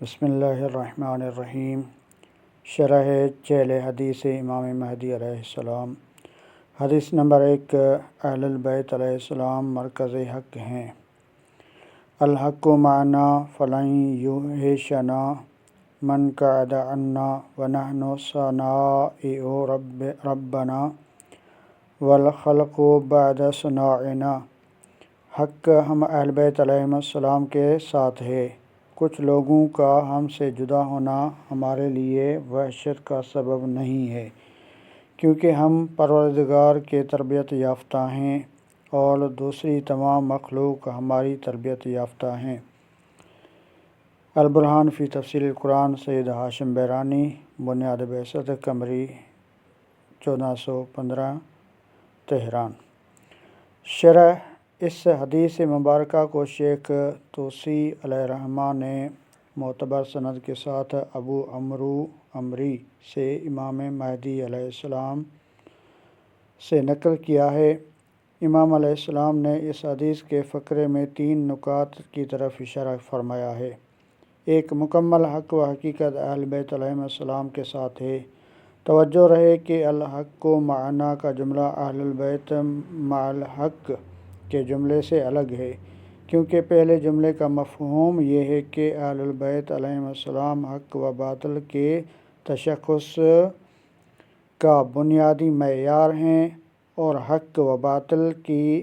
بسم اللہ الرحمن الرحیم۔ شرح چہل حدیث امام مہدی علیہ السلام۔ حدیث نمبر 1، اہل البیت علیہ السلام مرکز حق ہیں۔ الحق معنا فلن یوحشنا من قعد عنا ونحن صنائع ربنا والخلق بعد صناعنا۔ حق ہم اہل بیت علیہ السلام کے ساتھ ہے۔ کچھ لوگوں کا ہم سے جدا ہونا ہمارے لیے وحشت کا سبب نہیں ہے، کیونکہ ہم پروردگار کے تربیت یافتہ ہیں اور دوسری تمام مخلوق ہماری تربیت یافتہ ہیں۔ البرہان فی تفسیر القرآن، سید ہاشم بیرانی، بنیاد بعثت قمری 1415، تہران۔ شرح اس حدیث مبارکہ کو شیخ طوسی علیہ الرحمہ نے معتبر سند کے ساتھ ابو عمرو عمری سے امام مہدی علیہ السلام سے نقل کیا ہے۔ امام علیہ السلام نے اس حدیث کے فقرے میں 3 نکات کی طرف اشارہ فرمایا ہے۔ 1، مکمل حق و حقیقت اہل بیت علیہ السلام کے ساتھ ہے۔ توجہ رہے کہ الحق معنا کا جملہ اہل البیت مع الحق کے جملے سے الگ ہے، کیونکہ پہلے جملے کا مفہوم یہ ہے کہ اہل البیت علیہ السلام حق و باطل کے تشخص کا بنیادی معیار ہیں اور حق و باطل کی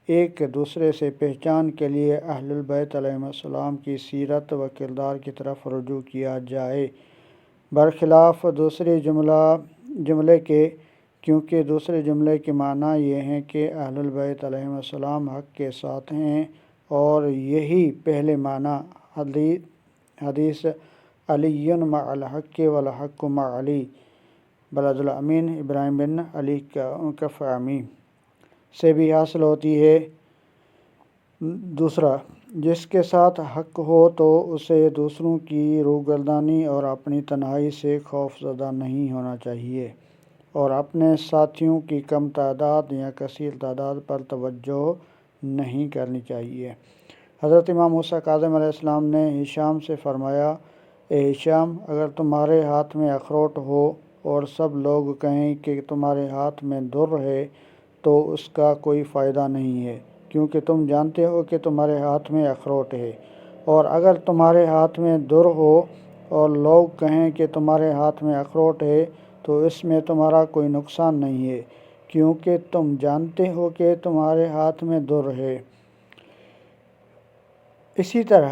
ایک دوسرے سے پہچان کے لیے اہل البیت علیہ السلام کی سیرت و کردار کی طرف رجوع کیا جائے، برخلاف دوسرے جملے کے، کیونکہ دوسرے جملے کے معنی یہ ہیں کہ اہل البیت علیہ السلام حق کے ساتھ ہیں، اور یہی پہلے معنی حدیث علی مع الحق والحق مع علی بلد الامین ابراہیم بن علی کفعمی سے بھی حاصل ہوتی ہے۔ 2، جس کے ساتھ حق ہو تو اسے دوسروں کی روگردانی اور اپنی تنہائی سے خوف زدہ نہیں ہونا چاہیے، اور اپنے ساتھیوں کی کم تعداد یا کثیر تعداد پر توجہ نہیں کرنی چاہیے۔ حضرت امام موسیٰ کاظم علیہ السلام نے ہشام سے فرمایا، اے ہشام، اگر تمہارے ہاتھ میں اخروٹ ہو اور سب لوگ کہیں کہ تمہارے ہاتھ میں در ہے تو اس کا کوئی فائدہ نہیں ہے، کیونکہ تم جانتے ہو کہ تمہارے ہاتھ میں اخروٹ ہے، اور اگر تمہارے ہاتھ میں در ہو اور لوگ کہیں کہ تمہارے ہاتھ میں اخروٹ ہے تو اس میں تمہارا کوئی نقصان نہیں ہے، کیونکہ تم جانتے ہو کہ تمہارے ہاتھ میں در ہے۔ اسی طرح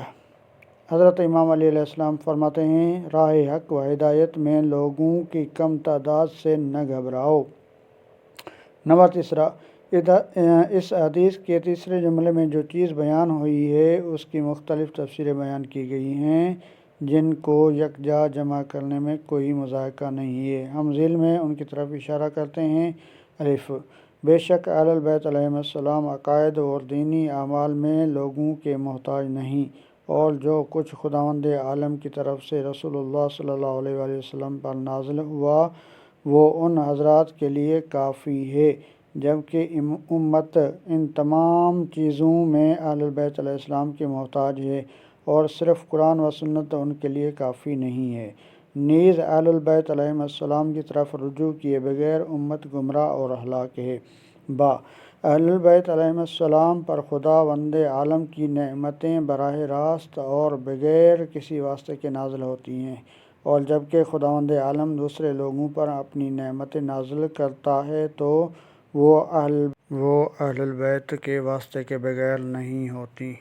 حضرت امام علی علیہ السلام فرماتے ہیں، راہ حق و ہدایت میں لوگوں کی کم تعداد سے نہ گھبراؤ۔ نمبر 3، اس حدیث کے تیسرے جملے میں جو چیز بیان ہوئی ہے اس کی مختلف تفسیریں بیان کی گئی ہیں، جن کو یکجا جمع کرنے میں کوئی مذائقہ نہیں ہے۔ ہم ذیل میں ان کی طرف اشارہ کرتے ہیں۔ الف، بے شک اہل البیت علیہ السلام عقائد اور دینی اعمال میں لوگوں کے محتاج نہیں، اور جو کچھ خداوند عالم کی طرف سے رسول اللہ صلی اللہ علیہ وآلہ وسلم پر نازل ہوا وہ ان حضرات کے لیے کافی ہے، جبکہ امت ان تمام چیزوں میں اہل البیت علیہ السلام کے محتاج ہے، اور صرف قرآن و سنت ان کے لیے کافی نہیں ہے۔ نیز اہل البیت علیہ السلام کی طرف رجوع کیے بغیر امت گمراہ اور ہلاک ہے۔ با، اہل البیت علیہ السلام پر خداوند عالم کی نعمتیں براہ راست اور بغیر کسی واسطے کے نازل ہوتی ہیں، اور جبکہ خداوند عالم دوسرے لوگوں پر اپنی نعمتیں نازل کرتا ہے تو وہ اہل البیت کے واسطے کے بغیر نہیں ہوتی۔